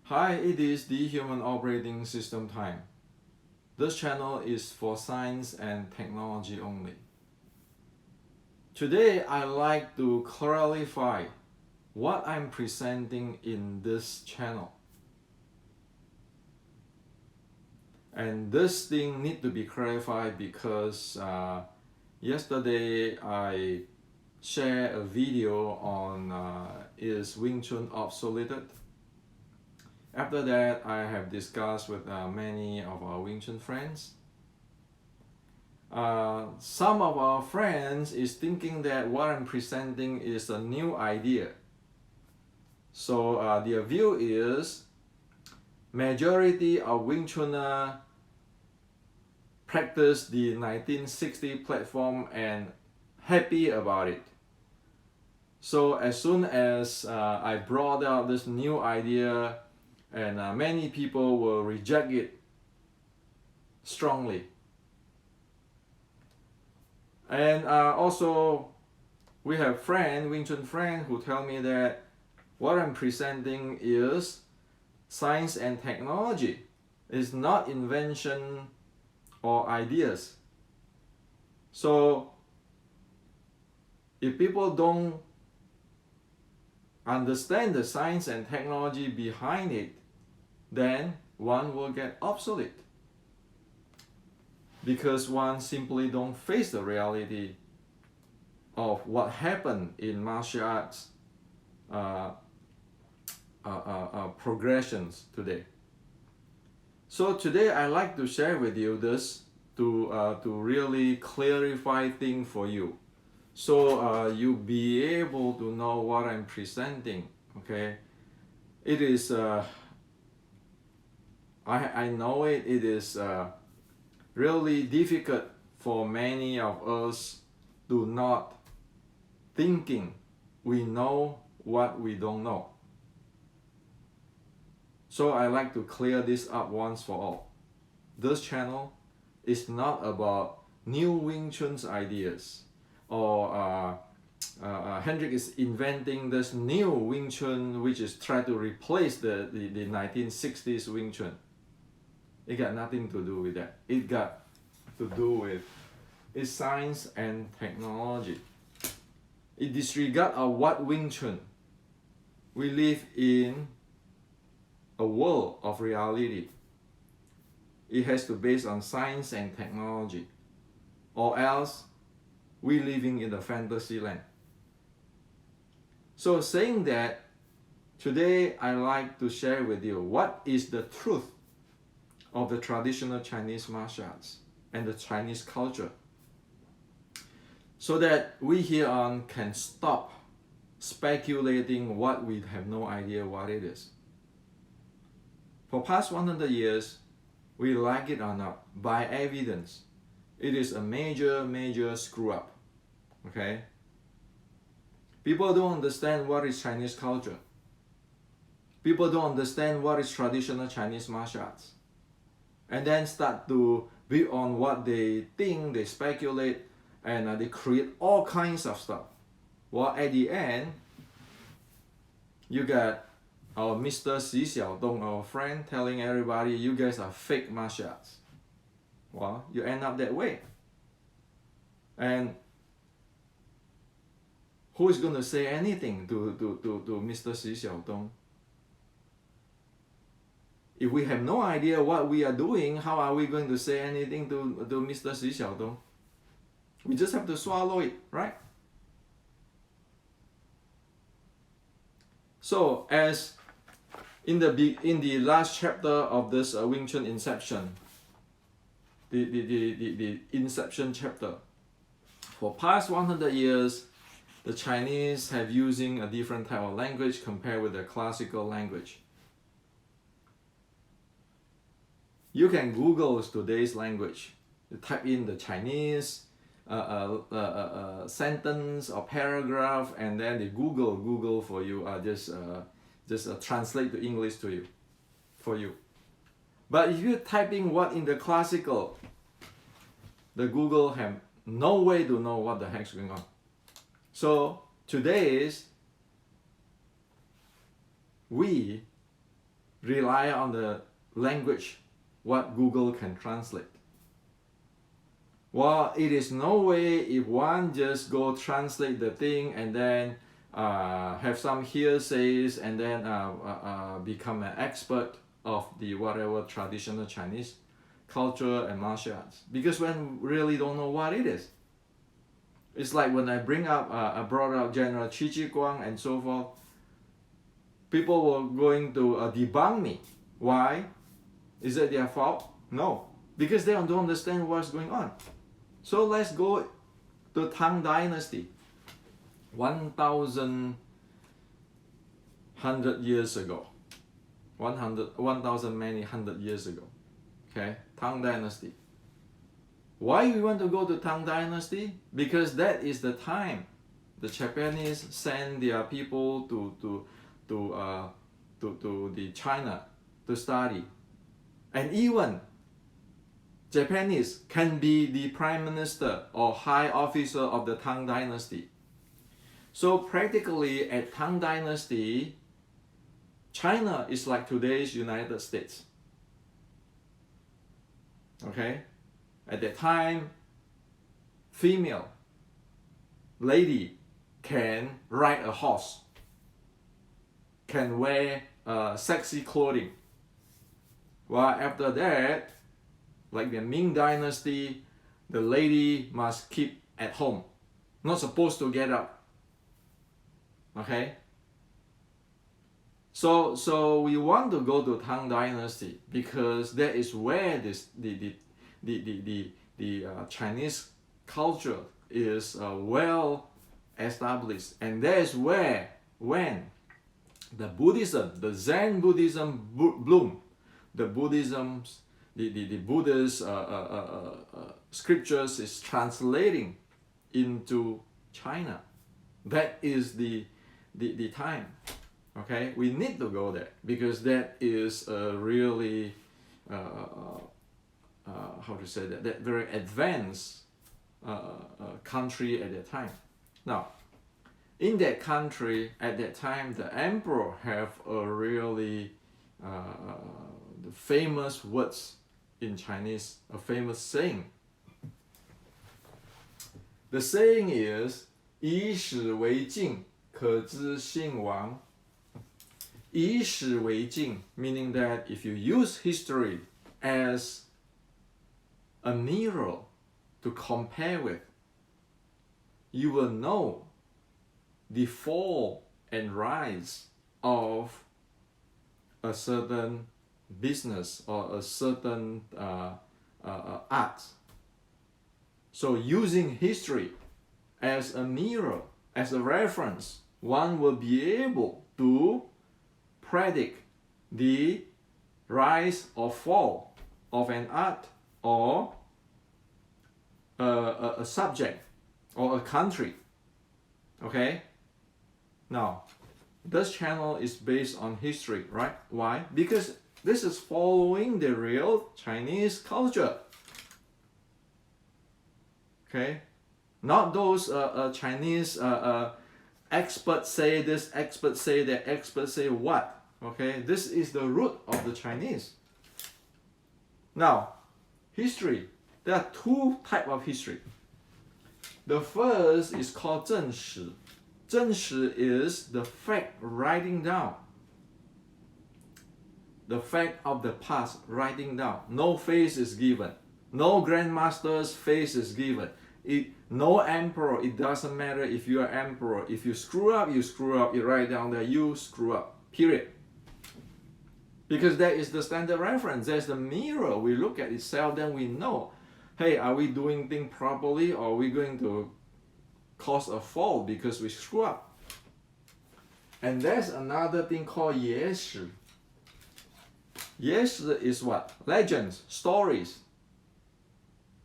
Hi, it is the Human Operating System time. This channel is for science and technology only. Today, I like to clarify what I'm presenting in this channel. And this thing need to be clarified because yesterday I shared a video on is Wing Chun obsoleted? After that, I have discussed with many of our Wing Chun friends. Some of our friends is thinking that what I'm presenting is a new idea. So their view is majority of Wing Chunner practice the 1960 platform and happy about it. So as soon as I brought out this new idea, and many people will reject it strongly. And also, we have Wing Chun friend, who tell me that what I'm presenting is science and technology. It's not invention or ideas. So, if people don't understand the science and technology behind it, then one will get obsolete because one simply don't face the reality of what happened in martial arts progressions today. So today I like to share with you this to really clarify things for you, so you be able to know what I'm presenting. Okay, it is I know it is really difficult for many of us to not thinking we know what we don't know. So I like to clear this up once for all. This channel is not about new Wing Chun's ideas, or Hendrik is inventing this new Wing Chun which is trying to replace the 1960s Wing Chun. It got nothing to do with that. It got to do with its science and technology. It disregards of what Wing Chun. We live in a world of reality. It has to base on science and technology, or else we living in the fantasy land. So saying that, today I like to share with you what is the truth of the traditional Chinese martial arts and the Chinese culture, so that we here on can stop speculating what we have no idea what it is. For past 100 years, we like it or not, by evidence, it is a major screw up. Okay? People don't understand what is Chinese culture. People don't understand what is traditional Chinese martial arts. And then start to build on what they think, they speculate, and they create all kinds of stuff. Well, at the end, you got our Mr. Xi Xiaodong, our friend, telling everybody, you guys are fake martial arts. Well, you end up that way. And who is going to say anything to Mr. Xi Xiaodong? If we have no idea what we are doing, how are we going to say anything to Mr. Xi Xiaodong? We just have to swallow it, right? So, as in the last chapter of this Wing Chun Inception, the Inception chapter, for past 100 years, the Chinese have using a different type of language compared with the classical language. You can Google today's language. You type in the Chinese sentence or paragraph, and then they Google for you. Just translate to English to you, for you. But if you're typing what in the classical, the Google have no way to know what the heck's going on. So today's we rely on the language what Google can translate. Well, it is no way if one just go translate the thing and then have some hearsays and then become an expert of the whatever traditional Chinese culture and martial arts, because when really don't know what it is. It's like when I brought up General Qi Ji Guang and so forth, people were going to debunk me. Why? Is it their fault? No, because they don't understand what's going on. So let's go to Tang Dynasty, 1,100 years ago, 1,000 many hundred years ago. Okay, Tang Dynasty. Why we want to go to Tang Dynasty? Because that is the time the Japanese send their people to the China to study, and even Japanese can be the prime minister or high officer of the Tang Dynasty. So practically at Tang Dynasty, China is like today's United States. Okay? At that time, female lady can ride a horse, can wear sexy clothing. Well, after that, like the Ming Dynasty, the lady must keep at home, not supposed to get up. Okay? So we want to go to Tang Dynasty because that is where the Chinese culture is well established, and that is where when the Buddhism, the Zen Buddhism bloom, the Buddhism's the Buddha's scriptures is translating into China. That is the time. Okay, we need to go there because that is a really how to say that very advanced country at that time. Now, in that country at that time, the emperor have a really the famous words in Chinese, a famous saying. The saying is 以史为镜，可知兴亡。以史为镜, meaning that if you use history as a mirror to compare with, you will know the fall and rise of a certain business or a certain art. So using history as a mirror, as a reference, one will be able to predict the rise or fall of an art or a subject or a country. Okay? Now, this channel is based on history, right? Why? Because this is following the real Chinese culture. Okay? Not those Chinese experts say this, experts say that, experts say what. Okay? This is the root of the Chinese. Now, history. There are two types of history. The first is called 正史. 正史 is the fact writing down. The fact of the past writing down. No face is given. No grandmaster's face is given. No emperor, it doesn't matter if you are emperor. If you screw up, you screw up. You write down that you screw up. Period. Because that is the standard reference. That's the mirror. We look at itself, then we know, hey, are we doing things properly or are we going to cause a fall because we screw up? And there's another thing called 野史. 野史 is what? Legends, stories.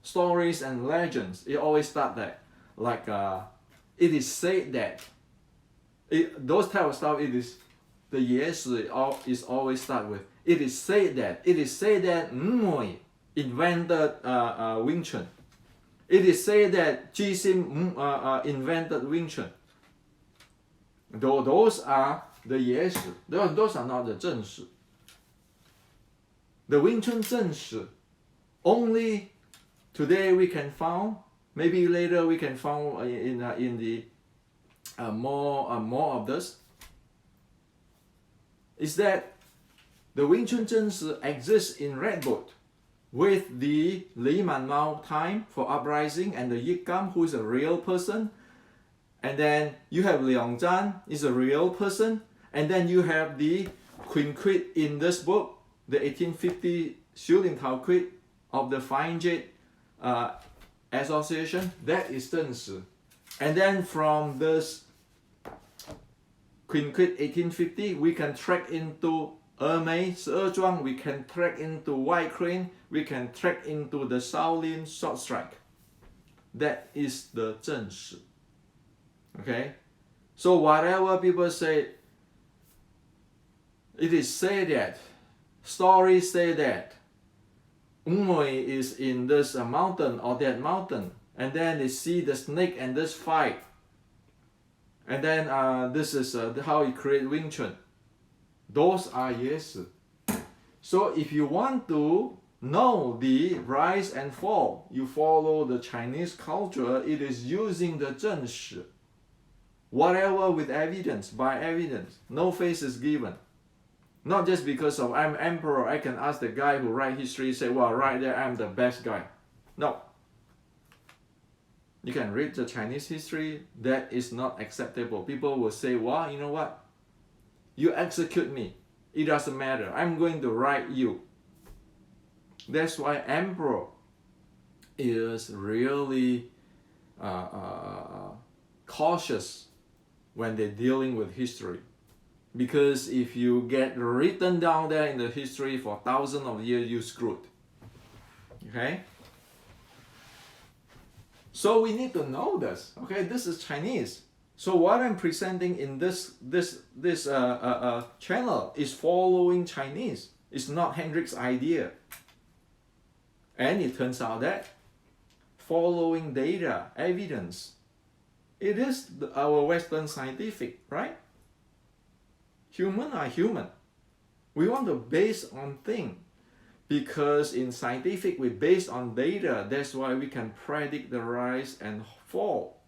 Stories and legends. It always start that. Like, it is said that. Those type of stuff, it is, the 野史 is always start with. It is said that. It is said that Mui invented Wing Chun. It is said that Ji Xin invented Wing Chun. Those are the 野史. Those are not the 正史. The Wing Chun 正史 only today we can found, maybe later we can found in the more of this, is that the Wing Chun 正史 exists in Red Book with the Li Manmao time for uprising and the Yik Gam, who is a real person, and then you have Liang Zhan is a real person, and then you have the Quinquit in this book, the 1850 Xu Lin Tao Quit of the Fine Jade Association, that is 正史. And then from this Quinquit 1850, we can track into Ermei, 12庄, we can track into White Crane, we can track into the Shaolin Short Strike. That is the 正史. Okay? So whatever people say, it is said that, stories say that, Umoi is in this mountain or that mountain, and then they see the snake and this fight. And then this is how he create Wing Chun. Those are yes. So if you want to know the rise and fall, you follow the Chinese culture, it is using the 正史. Whatever with evidence, by evidence, no face is given. Not just because of I'm emperor, I can ask the guy who write history, say, well, right there, I'm the best guy. No. You can read the Chinese history, that is not acceptable. People will say, well, you know what? You execute me. It doesn't matter. I'm going to write you. That's why emperor is really cautious when they're dealing with history. Because if you get written down there in the history for thousands of years, you're screwed. Okay? So we need to know this. Okay, this is Chinese. So what I'm presenting in this channel is following Chinese. It's not Hendrik's idea. And it turns out that following data, evidence, it is our Western scientific, right? Human are human. We want to base on things. Because in scientific, we base on data. That's why we can predict the rise and fall.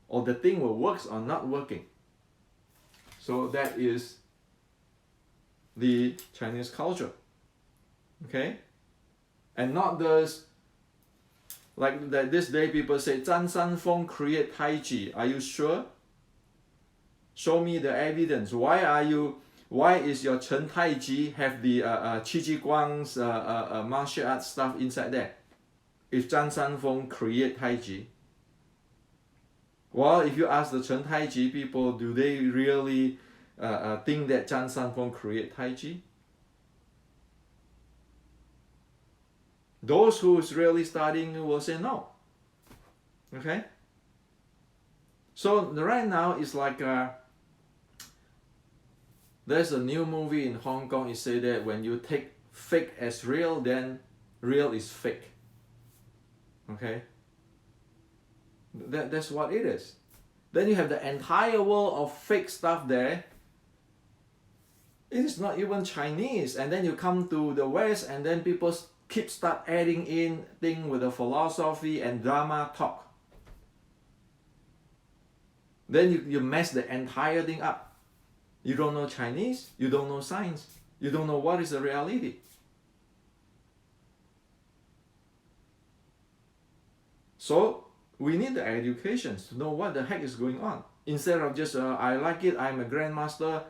Or the thing will work or not working. So that is the Chinese culture. Okay? And not this, like that this day people say, Zhang Sanfeng create Tai Chi. Are you sure? Show me the evidence. Why is your Chen Tai Chi have the Qi Ji Guang's martial arts stuff inside there? If Zhang Sanfeng create Tai Chi. Well, if you ask the Chen Tai Chi people, do they really think that Zhang Sanfeng create Tai Chi? Those who's really studying will say no. Okay? So right now it's like there's a new movie in Hong Kong. It say that when you take fake as real, then real is fake. Okay? That's what it is. Then you have the entire world of fake stuff there. It is not even Chinese. And then you come to the West and then people start adding in thing with the philosophy and drama talk. Then you mess the entire thing up. You don't know Chinese, you don't know science, you don't know what is the reality. So we need the education to know what the heck is going on. Instead of just, I like it, I'm a grandmaster.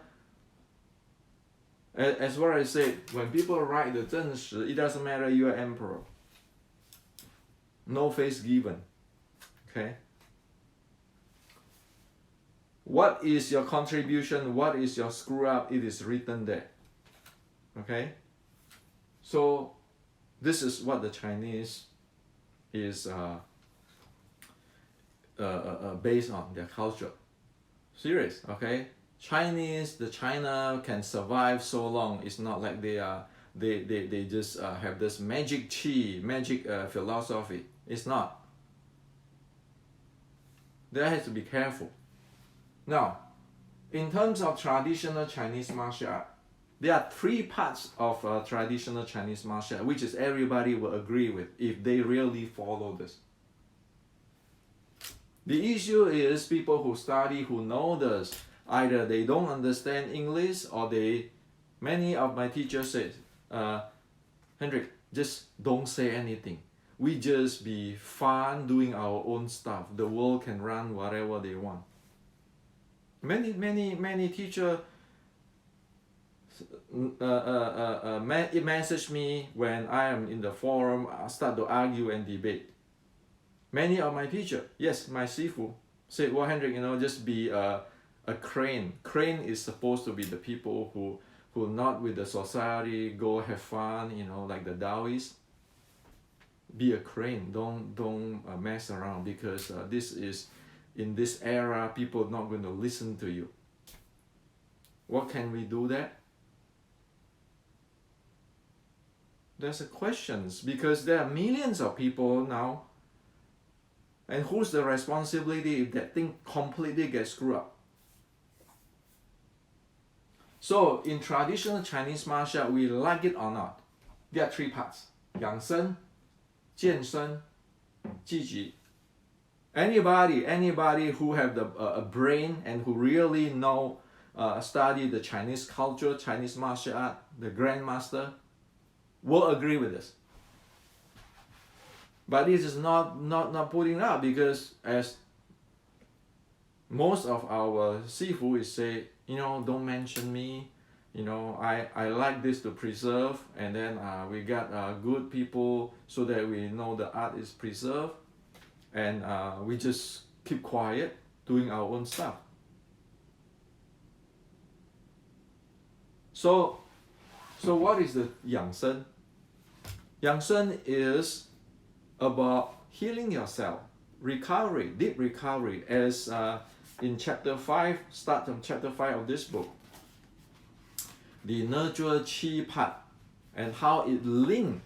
As what I said, when people write the 正史, it doesn't matter you're emperor. No face given. Okay? What is your contribution? What is your screw up? It is written there. Okay? So this is what the Chinese is based on their culture. Serious, okay? China can survive so long. It's not like they just have this magic chi, magic philosophy. It's not. They have to be careful. Now, in terms of traditional Chinese martial art, There are three parts of traditional Chinese martial art, which is everybody will agree with if they really follow this. The issue is people who study, who know this, either they don't understand English or many of my teachers say, Hendrik, just don't say anything. We just be fun doing our own stuff. The world can run whatever they want. Many teachers message me when I am in the forum, start to argue and debate. Many of my teachers, yes, my sifu, said, well, Hendrik, just be a crane. Crane is supposed to be the people who not with the society, go have fun, like the Taoists. Be a crane. Don't mess around, because this is in this era, people are not going to listen to you. What can we do that? There's a questions, because there are millions of people now, and who's the responsibility if that thing completely gets screwed up? So in traditional Chinese martial art, we like it or not, there are three parts: 养生, 健身, 积极. Anybody who have a brain and who really study the Chinese culture, Chinese martial art, the grandmaster, will agree with this. But this is not putting up, because as most of our sifu is say, don't mention me. I like this to preserve, and then we got good people so that we know the art is preserved, and we just keep quiet doing our own stuff. So what is the 养生? 养生 is about healing yourself, recovery, deep recovery, as in chapter 5, start from chapter 5 of this book, the nurture qi part, and how it linked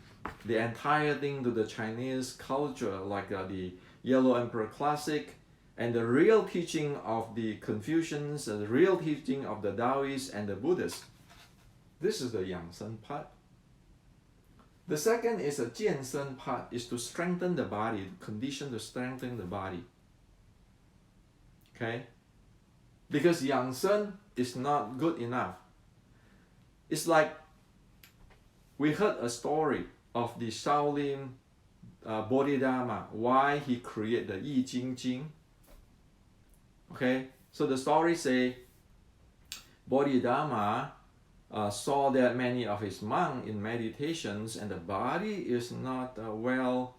the entire thing to the Chinese culture, like the Yellow Emperor Classic, and the real teaching of the Confucians, and the real teaching of the Taoists and the Buddhists. This is the 养生 part. The second is a 健身 part, is to strengthen the body, condition to strengthen the body. Okay? Because 养生 is not good enough. It's like we heard a story of the Shaolin Bodhidharma, why he created the Yi Jing Jing. Okay? So the story say Bodhidharma saw that many of his monks in meditations, and the body is not well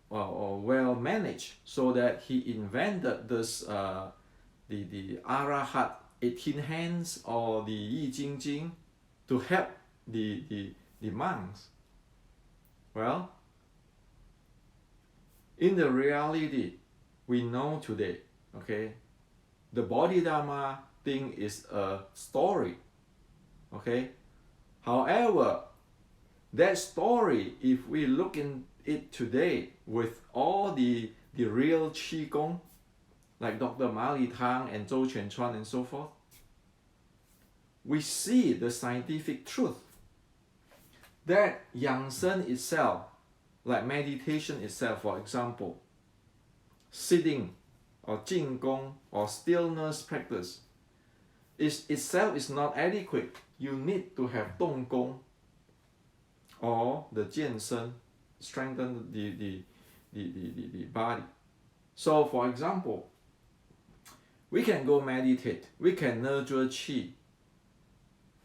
managed, so that he invented this the Arahat 18 hands, or the Yi Jing Jing, to help the monks. Well, in the reality, we know today, okay, the Bodhidharma thing is a story. Okay, however, that story, if we look in it today with all the real Qigong, like Dr. Ma Li Tang and Zhou Quanchuan and so forth, we see the scientific truth that 养生 itself, like meditation itself, for example, sitting or 静功 or stillness practice, itself is not adequate. You need to have 动功 or the 健身, strengthen the body. So for example, we can go meditate, we can nurture qi.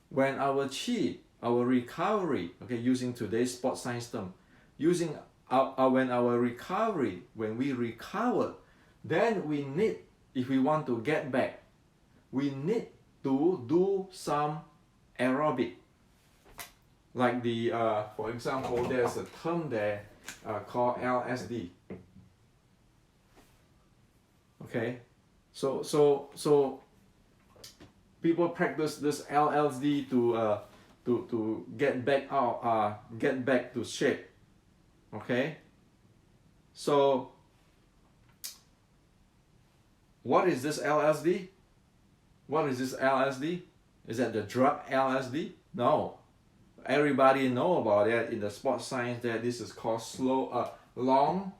When our qi, our recovery, okay, using today's sports science term, using when we recover, then we need, if we want to get back, we need to do some aerobic. Like for example, there's a term there called LSD. Okay, so people practice this LSD to get back out, get back to shape. Okay, so what is this LSD? What is this LSD? Is that the drug LSD? No. Everybody know about it in the sports science that this is called long,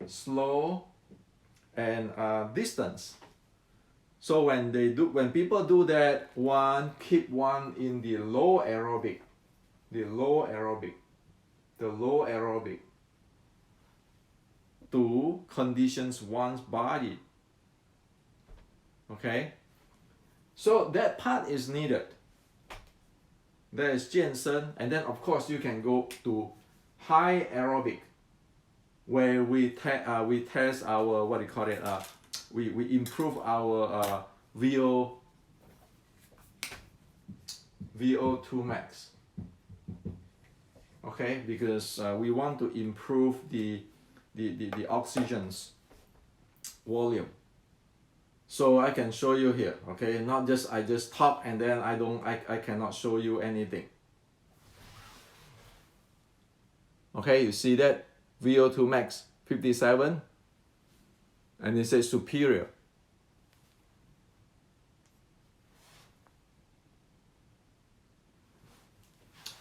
slow, and distance. So when people do that, keep one in the low aerobic, to conditions one's body. Okay, so that part is needed. There is 健身, and then of course you can go to high aerobic, where we test our we improve our VO2 max. Okay, because we want to improve the oxygen's volume. So I can show you here, okay? Not just I just talk and then I cannot show you anything. Okay, you see that VO2 max 57, and it says superior.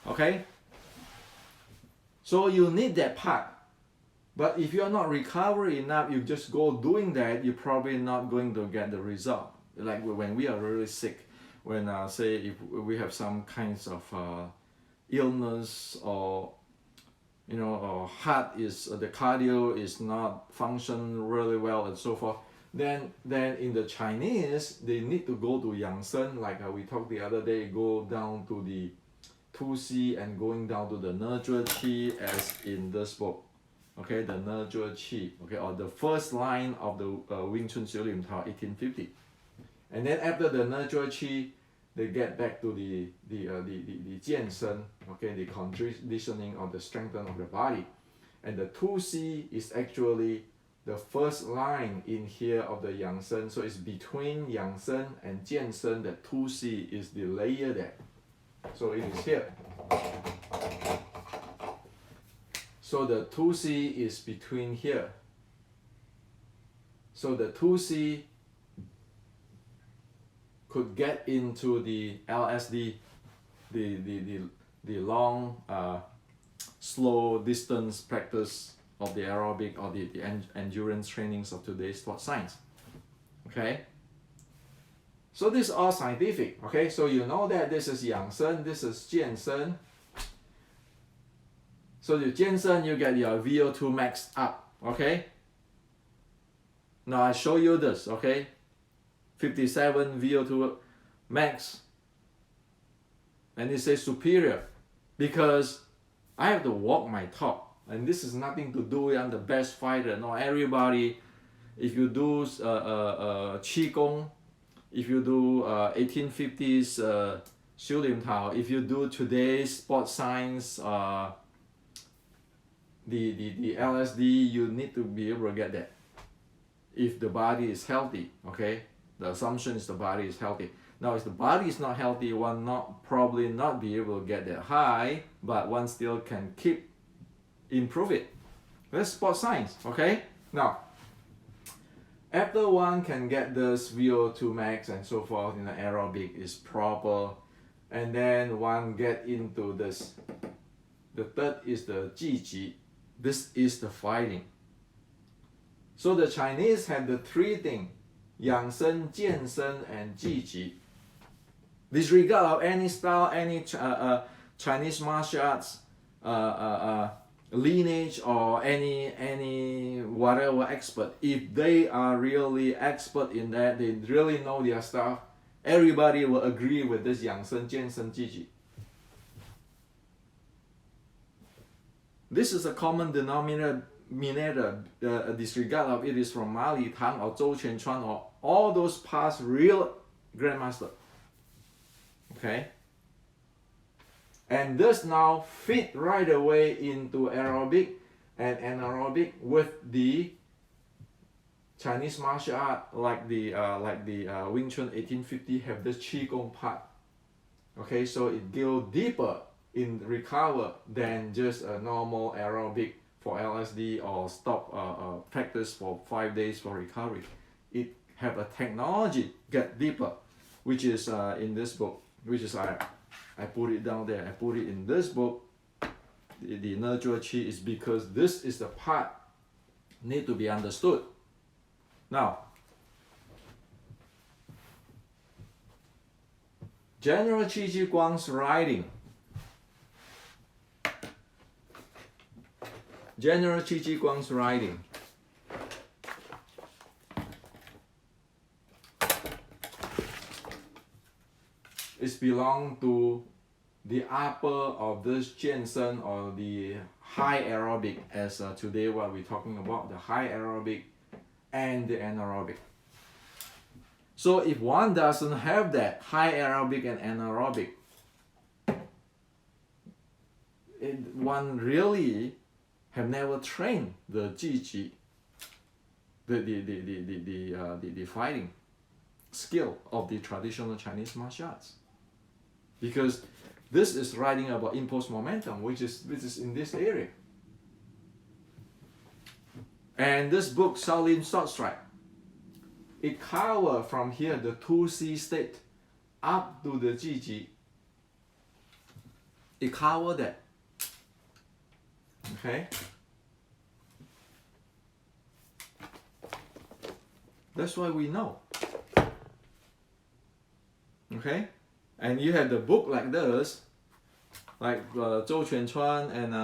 Okay, so you need that part. But if you're not recovery enough, you just go doing that, you're probably not going to get the result. Like when we are really sick, when say if we have some kinds of illness, or or heart the cardio is not function really well and so forth, then in the Chinese, they need to go to Yangsen, like we talked the other day, go down to the 2C and going down to the 呢啫 qi, as in this book. Okay, the 呢啫 qi, okay, or the first line of the Wing Chun 小林桃 1850. And then after the 呢啫 qi, they get back to the 健身, okay, the conditioning of the strengthening of the body. And the 2C is actually the first line in here of the Yangsen. So it's between Yangsen and 健身, the 2C is the layer there. So it is here. So the 2C is between here. So the 2C could get into the LSD, the long, slow distance practice of the aerobic or the endurance trainings of today's sports science. Okay? So this is all scientific. Okay? So you know that this is 养生, this is 健身. So the 健身, you get your VO2 max up. Okay? Now I show you this. Okay? 57 VO2 max, and it says superior, because I have to walk my talk, and this is nothing to do with I'm the best fighter. No, everybody, if you do qi gong, if you do 1850s 修炼套, if you do today's sports science, the LSD, you need to be able to get that if the body is healthy. Okay, the assumption is the body is healthy. Now, if the body is not healthy, one probably not be able to get that high, but one still can improve it. That's sports science. Okay, now after one can get this VO2 max and so forth, aerobic is proper, and then one get into this. The third is the 积极. This is the fighting. So the Chinese have the three things: 养生, 健身, and 积极. Disregard of any style, any Chinese martial arts lineage, or any whatever expert. If they are really expert in that, they really know their stuff, everybody will agree with this 养生, 健身, 积极. This is a common denominator. Disregard of it is from Ma Li Tang or Zhou Qianchuan or all those past real grandmaster. Okay, and this now fit right away into aerobic and anaerobic with the Chinese martial art, like the Wing Chun 1850 have this Qigong part. Okay, so it go deeper in recover than just a normal aerobic for LSD or stop practice for 5 days for recovery. It have a technology get deeper, which is in this book. which is I put it down there. I put it in this book. The nurture chi is because this is the part need to be understood. Now, General Qi Ji Guang's writing. General Qi Ji Guang's writing. It belongs to the upper of this Jiansheng or the high aerobic, as today what we're talking about, the high aerobic and the anaerobic. So if one doesn't have that high aerobic and anaerobic, one really have never trained the Ji, the fighting skill of the traditional Chinese martial arts. Because this is writing about impulse momentum, which is in this area. And this book, Shaolin Sword Strike, it covers from here the 2C state up to the Ji. It covers that. Okay? That's why we know. Okay? And you have the book like this, like Zhou Quanchuan, and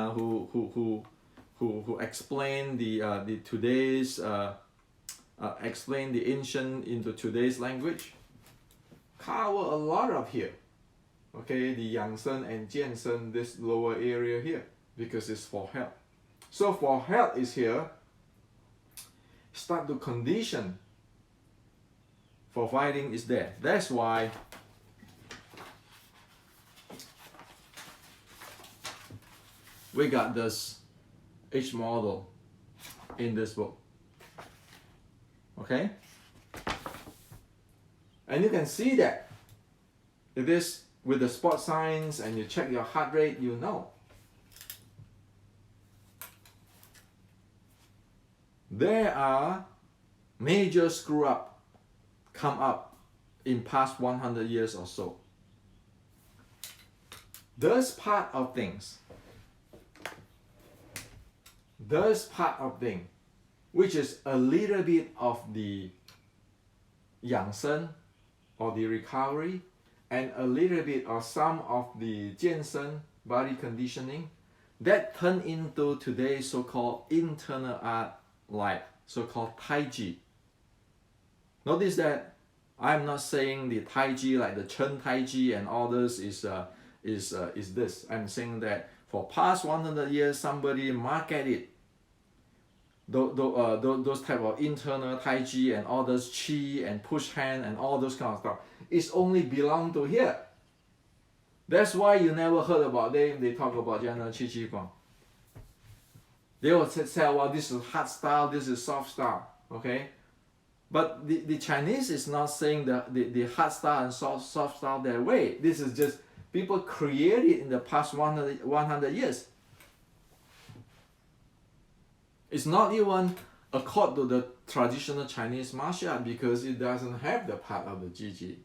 who explain the today's explain the ancient into today's language. Cover a lot of here. Okay, the Yangsheng and Jiansheng, this lower area here, because it's for health. So for health is here. Start to condition for fighting is there. That's why we got this H model in this book. Okay? And you can see that it is with the sport science, and you check your heart rate, you know. There are major screw up come up in past 100 years or so. This part of things, which is a little bit of the Yangsheng or the recovery, and a little bit of some of the Jiansheng body conditioning, that turn into today's so-called internal art, like so-called Tai Chi. Notice that I'm not saying the Tai Chi like the Chen Tai Chi and all this is this. I'm saying that for past 100 years, somebody market it. Those type of internal Tai Chi and all those Chi and push hand and all those kind of stuff, it's only belong to here. That's why you never heard about them. They talk about General Qi Ji Guang. They will say, well, this is hard style, this is soft style, okay? But the Chinese is not saying the hard style and soft style that way. This is just people created in the past 100 years. It's not even according to the traditional Chinese martial art, because it doesn't have the part of the Ji.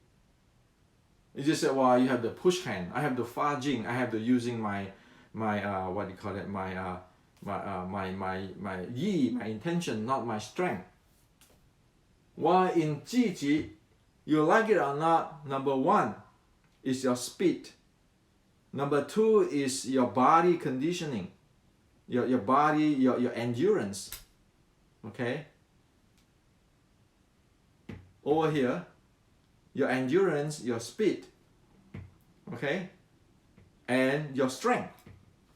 You just say, well, you have the push hand, I have the Fa Jing, I have the using my what do you call it, my yi, my intention, not my strength. While in Ji, you like it or not, number one is your speed. Number two is your body conditioning, your body, your endurance. Okay? Over here, your endurance, your speed. Okay? And your strength.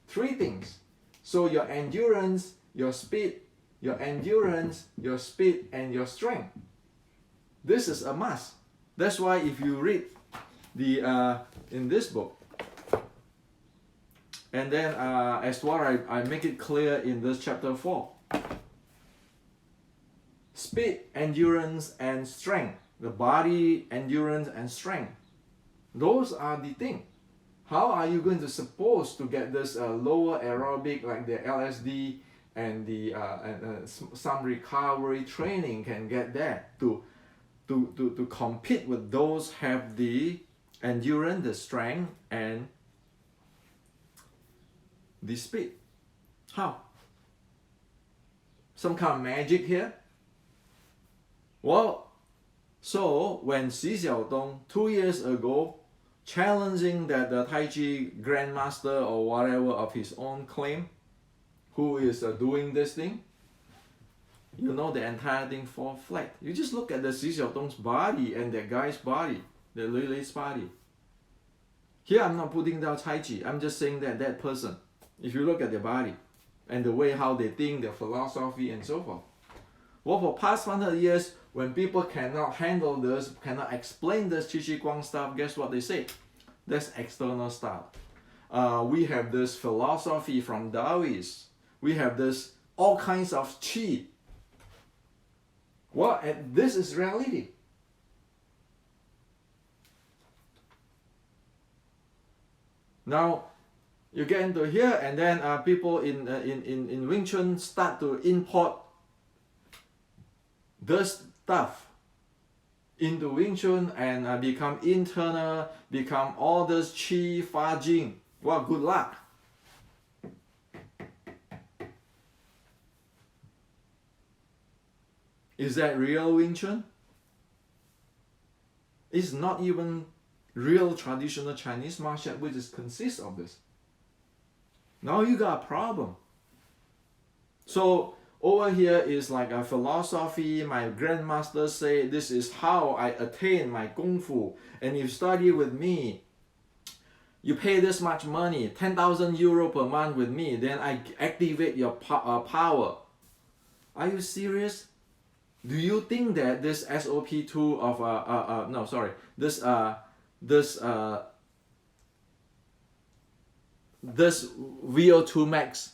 Three things. So your endurance, your speed, your endurance, your speed, and your strength. This is a must. That's why if you read the in this book, and then as well I make it clear in this chapter 4. Speed, endurance, and strength. The body, endurance, and strength. Those are the thing. How are you going to supposed to get this lower aerobic like the LSD and the some recovery training can get there to compete with those have the endurance, the strength, and the speed. How? Some kind of magic here? Well, so when Xi Xiaodong 2 years ago challenging that the Tai Chi grandmaster or whatever of his own claim, who is doing this thing, you know the entire thing fall flat. You just look at the Xi Xiaodong's body and that guy's body, the Lily's body. Here I'm not putting down Tai Chi, I'm just saying that that person, if you look at their body and the way how they think, their philosophy and so forth. Well, for past 100 years, when people cannot handle this, cannot explain this Qi Shi Guang stuff, guess what they say? That's external stuff. We have this philosophy from Taoists. We have this all kinds of Qi. Well, and this is reality. Now, you get into here, and then people in Wing Chun start to import this stuff into Wing Chun and become internal, become all this Qi, Fa Jing. Well, good luck. Is that real Wing Chun? It's not even real traditional Chinese martial art which consists of this. Now you got a problem. So over here is like a philosophy. My grandmaster say this is how I attain my Kung Fu. And if you study with me, you pay this much money, 10,000 euro per month with me, then I activate your power. Are you serious? Do you think that this SOP2 of this VO2 max,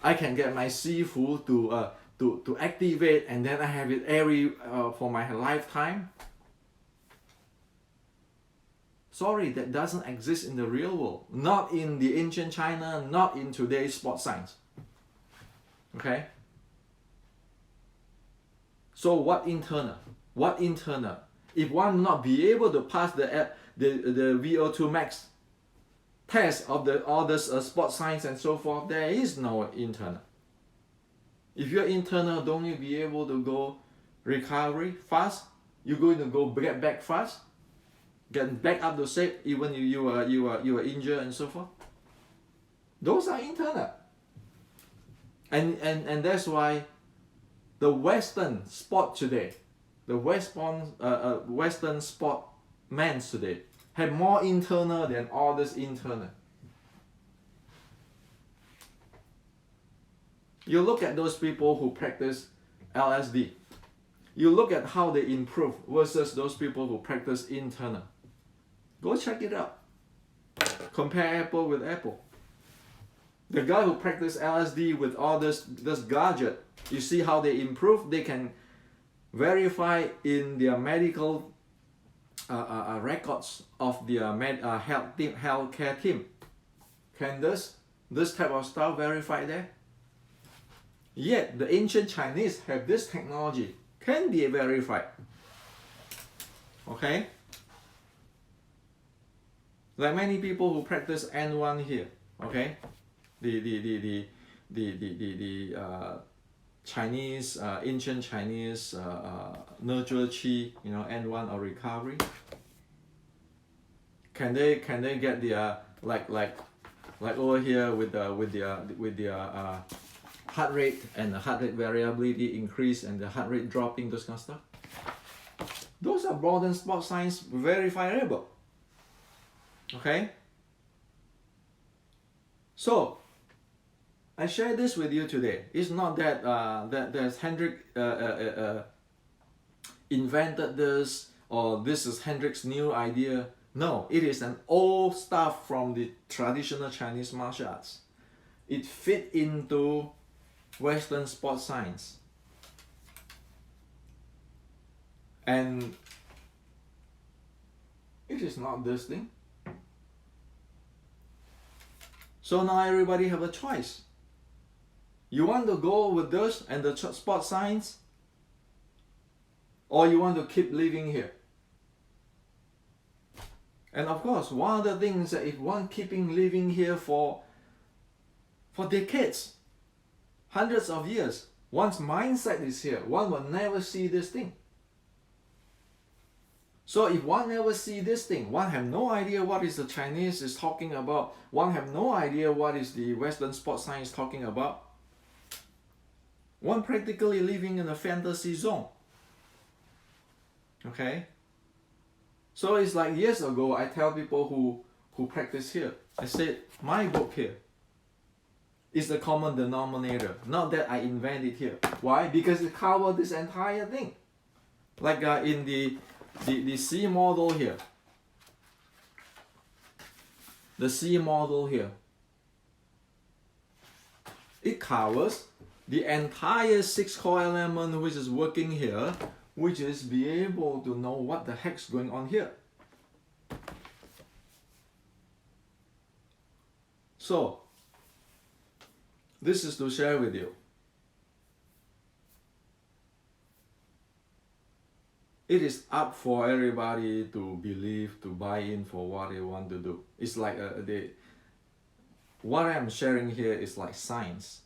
I can get my Sifu to activate and then I have it every for my lifetime? Sorry, that doesn't exist in the real world. Not in the ancient China, not in today's sports science. Okay? So what internal? What internal? If one not be able to pass the VO2 max test of all this sports science and so forth, there is no internal. If you're internal, don't you be able to go recovery fast? You're going to go get back fast, get back up to shape even you are injured and so forth. Those are internal, and that's why the Western sport today, the Western sport men today have more internal than all this internal. You look at those people who practice LSD. You look at how they improve versus those people who practice internal. Go check it out. Compare apple with apple. The guy who practice LSD with all this gadget, you see how they improve. They can verify in their medical records of their healthcare team. Can this type of stuff verify there? Yet the ancient Chinese have this technology, can be verified. Okay? Like many people who practice N1 here, okay? The Chinese, ancient Chinese nurture chi, N1 or recovery. Can they get their like over here with their heart rate and the heart rate variability increase and the heart rate dropping, those kind of stuff? Those are modern sports science verifiable. Okay? So I share this with you today. It's not that that Hendrik invented this or this is Hendrik's new idea. No, it is an old stuff from the traditional Chinese martial arts. It fit into Western sports science. And it is not this thing. So now everybody have a choice. You want to go with this and the sports science, or you want to keep living here? And of course, one of the things that if one keeping living here for decades, hundreds of years, one's mindset is here, one will never see this thing. So if one never see this thing, one have no idea what is the Chinese is talking about, one have no idea what is the Western sports science talking about, one practically living in a fantasy zone. Okay? So it's like years ago, I tell people who practice here, I said, my book here is the common denominator, not that I invented here. Why? Because it covers this entire thing. Like in the C model here, the C model here, it covers the entire 6 core element which is working here, which is be able to know what the heck's going on here. So, this is to share with you. It is up for everybody to believe, to buy in for what they want to do. It's like what I'm sharing here is like science.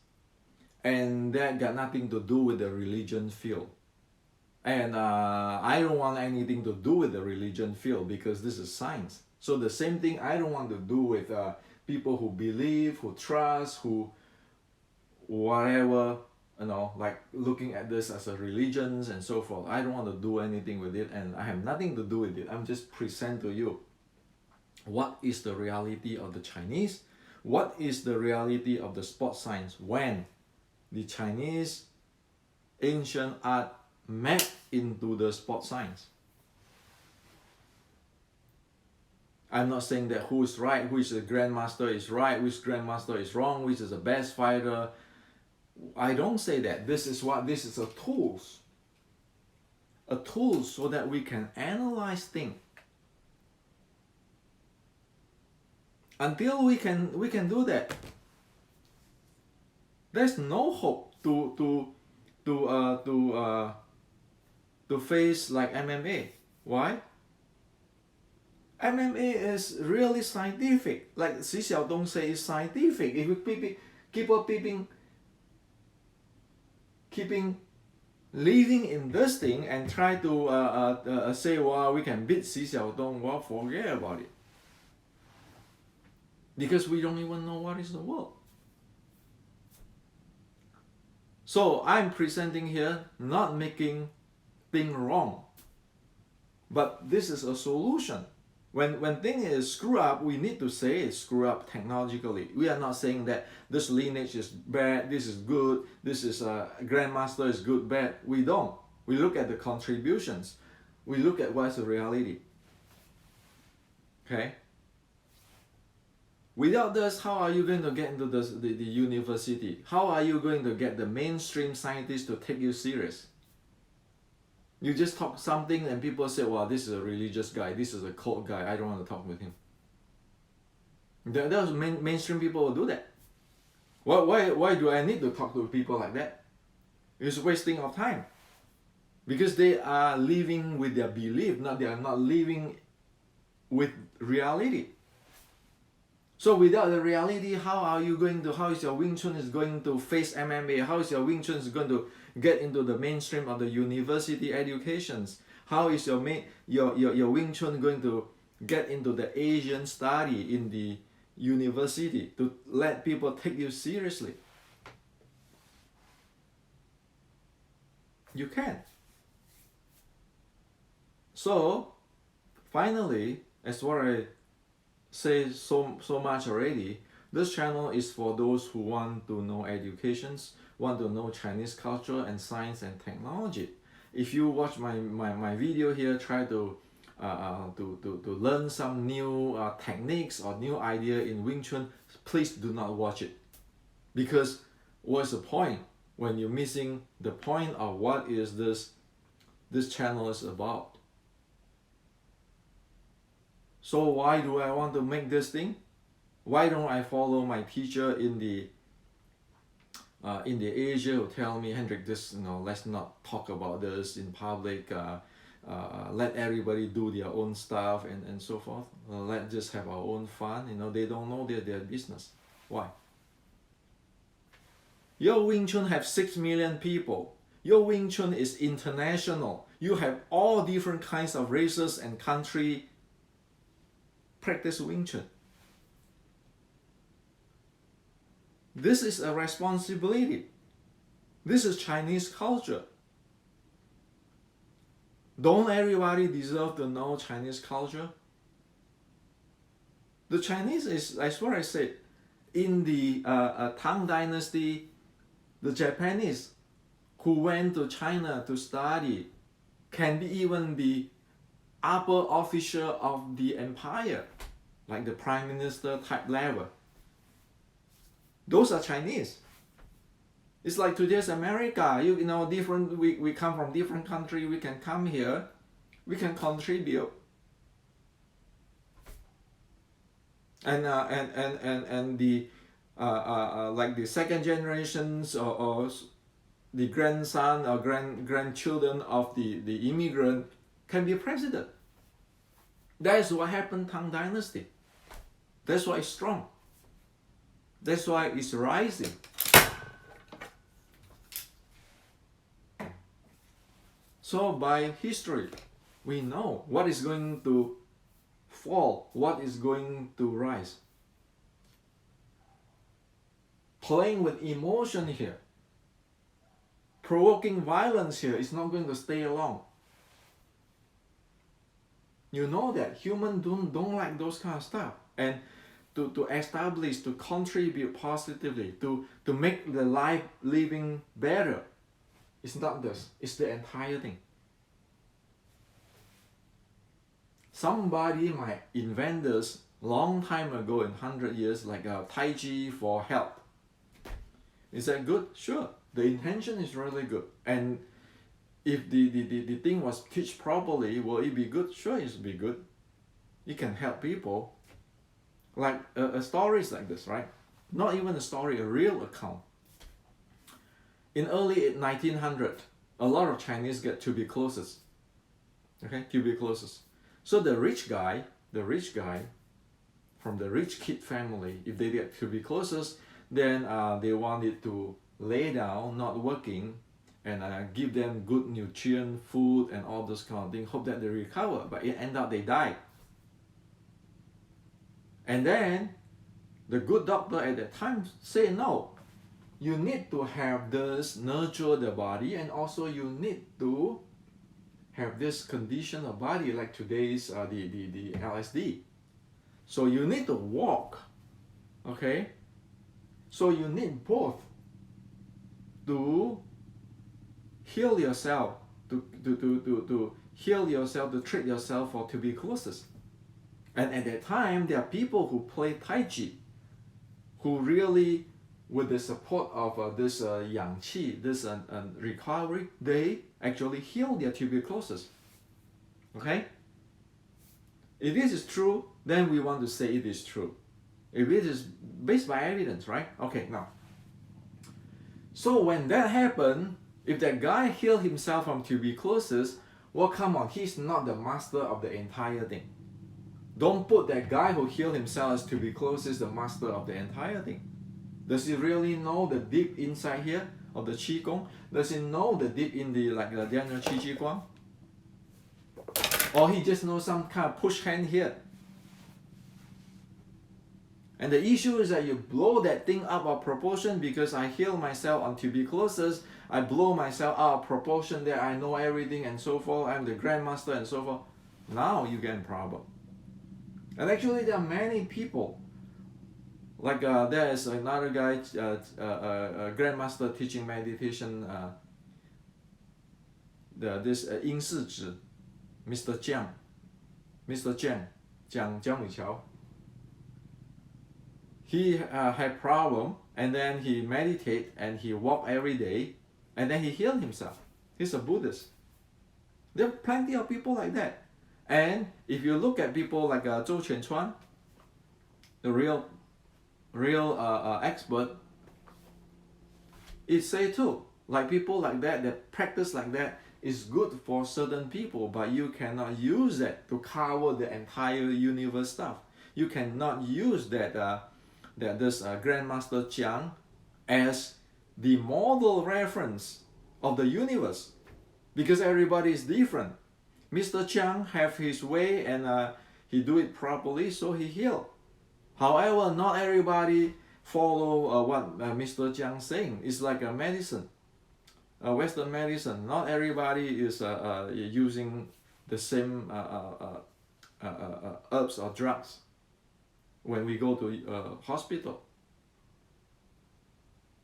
And that got nothing to do with the religion field. And I don't want anything to do with the religion field because this is science. So the same thing I don't want to do with people who believe, who trust, who whatever, you know, like looking at this as a religions and so forth. I don't want to do anything with it, and I have nothing to do with it. I'm just present to you what is the reality of the Chinese, what is the reality of the sports science when the Chinese ancient art met into the sports science. I'm not saying that who is right, which the grandmaster is right, which grandmaster is wrong, which is the best fighter. I don't say that. This is a tools. A tool so that we can analyze things. Until we can do that, there's no hope to face like MMA. Why? MMA is really scientific. Like Xi Xiaodong say, it's scientific. If we keeping living in this thing and try to say, well, we can beat Xi Xiaodong, well, forget about it. Because we don't even know what is the world. So I'm presenting here, not making thing wrong. But this is a solution. When thing is screw up, we need to say it's screw up technologically. We are not saying that this lineage is bad, this is good, this is grandmaster is good, bad. We don't. We look at the contributions. We look at what's the reality. Okay? Without this, how are you going to get into the university? How are you going to get the mainstream scientists to take you serious? You just talk something and people say, well, this is a religious guy, this is a cult guy, I don't want to talk with him. Those mainstream people will do that. Why do I need to talk to people like that? It's wasting of time. Because they are living with their belief, they are not living with reality. So without the reality, how is your Wing Chun is going to face MMA? How is your Wing Chun is going to get into the mainstream of the university educations? How is your Wing Chun going to get into the Asian study in the university to let people take you seriously? You can. So finally, as what I say so much already, this channel is for those who want to know educations, want to know Chinese culture and science and technology. If you watch my video here, try to learn some new techniques or new idea in Wing Chun, please do not watch it. Because what's the point when you're missing the point of what is this channel is about? So why do I want to make this thing? Why don't I follow my teacher in the Asia who tell me, Hendrik, let's not talk about this in public. let everybody do their own stuff and so forth. Let's just have our own fun. They don't know their business. Why? Your Wing Chun have 6 million people. Your Wing Chun is international. You have all different kinds of races and country practice Wing Chun. This is a responsibility. This is Chinese culture. Don't everybody deserve to know Chinese culture? The Chinese is, that's what I said, in the Tang Dynasty, the Japanese who went to China to study can be even the upper official of the empire, like the prime minister type level. Those are Chinese. It's like today's America. Different. We come from different country. We can come here. We can contribute. And the like the second generations or the grandson or grandchildren of the immigrant can be president. That is what happened Tang Dynasty. That's why it's strong. That's why it's rising. So by history, we know what is going to fall, what is going to rise. Playing with emotion here, provoking violence here is not going to stay long. You know that humans don't like those kind of stuff. And to establish, to contribute positively, to make the life living better, it's not this, it's the entire thing. Somebody might invent this long time ago in 100 years, like a Tai Chi for health. Is that good? Sure. The intention is really good. And if the thing was taught properly, will it be good? Sure, it will be good. It can help people. Like a story is like this, right? Not even a story, a real account. In early 1900, a lot of Chinese get tuberculosis. Okay, tuberculosis. So the rich guy from the rich kid family, if they get tuberculosis, then they wanted to lay down, not working, and give them good nutrient, food, and all those kind of things, hope that they recover. But it ended up they died. And then the good doctor at that time said, no, you need to have this nurture the body, and also you need to have this condition of body like today's the LSD. So you need to walk, okay? So you need both to heal yourself, to heal yourself, to treat yourself for tuberculosis. And at that time, there are people who play Tai Chi, who really, with the support of this Yang Qi, this recovery, they actually heal their tuberculosis. Okay? If this is true, then we want to say it is true. If it is based by evidence, right? Okay, now. So when that happened, if that guy healed himself from tuberculosis, well, come on, he's not the master of the entire thing. Don't put that guy who healed himself as tuberculosis the master of the entire thing. Does he really know the deep inside here of the Qigong? Does he know the deep in the Daniel Qi Guang? Or he just knows some kind of push hand here? And the issue is that you blow that thing out of proportion because I heal myself on tuberculosis. I blow myself out of proportion that I know everything and so forth. I'm the grandmaster and so forth. Now you get a problem. And actually there are many people. Like there is another guy, a grandmaster teaching meditation, this Yin Si Zhi, Mr. Jiang, Jiang Weiqiao. He had problem, and then he meditate and he walk every day, and then he healed himself. He's a Buddhist. There are plenty of people like that. And if you look at people like Zhou Qianchuan, the real expert, it say too, like people like that practice like that is good for certain people, but you cannot use that to cover the entire universe stuff. You cannot use this Grandmaster Chiang as the model reference of the universe, because everybody is different. Mr. Chiang have his way, and he do it properly, so he healed. However, not everybody follow what Mr. Chiang saying. It's like a medicine, Western medicine. Not everybody is using the same herbs or drugs when we go to hospital.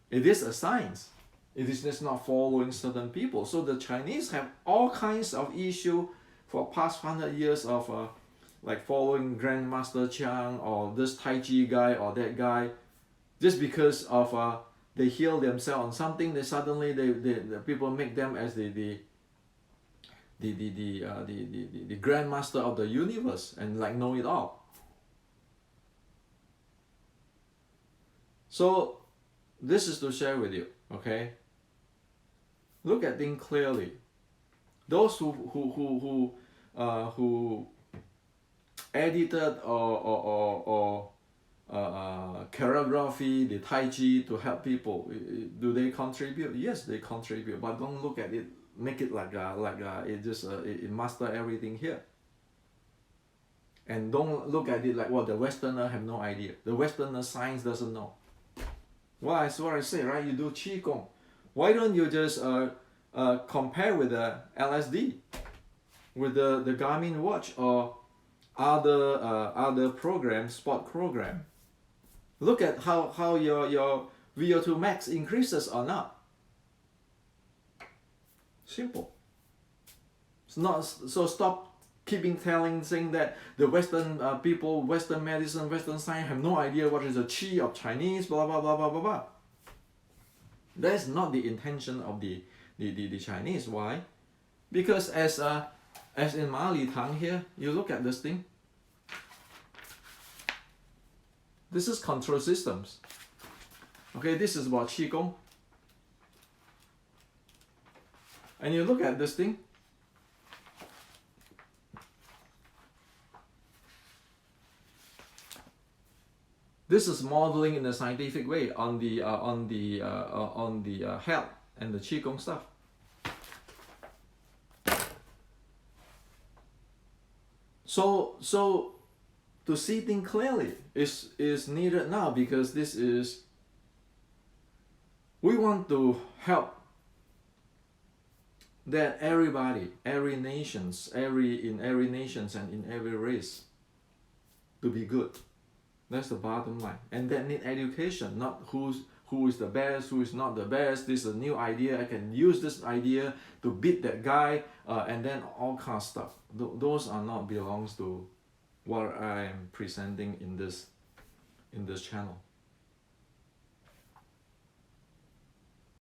It is a science. It is just not following certain people. So the Chinese have all kinds of issue for past 100 years of like following Grandmaster Chiang or this Tai Chi guy or that guy, just because of they heal themselves on something. They suddenly the people make them as the grandmaster of the universe and like know it all. So this is to share with you, okay? Look at things clearly. Those who edited or choreography the Tai Chi to help people, do they contribute? Yes, they contribute, but don't look at it, make it like it just it master everything here. And don't look at it like, well, the Westerner have no idea. The Westerner science doesn't know. Well, that's what I say, right? You do Qigong. Why don't you just compare with the LSD, with the Garmin watch or other programs, sport program? Look at how your VO2 max increases or not. Simple. It's not so. Stop keeping saying that the Western people, Western medicine, Western science have no idea what is the qi of Chinese, blah blah blah blah blah blah. That's not the intention of the Chinese. Why? Because as in Ma Li Tang here, you look at this thing. This is control systems. Okay, this is about Qigong. And you look at this thing. This is modeling in a scientific way on the health and the Qigong stuff. So to see things clearly is needed now, because this is, we want to help that everybody, every nations, in every nations and in every race to be good. That's the bottom line. And that need education, not who is the best, who is not the best. This is a new idea. I can use this idea to beat that guy, and then all kind of stuff. Those are not belongs to what I am presenting in this channel.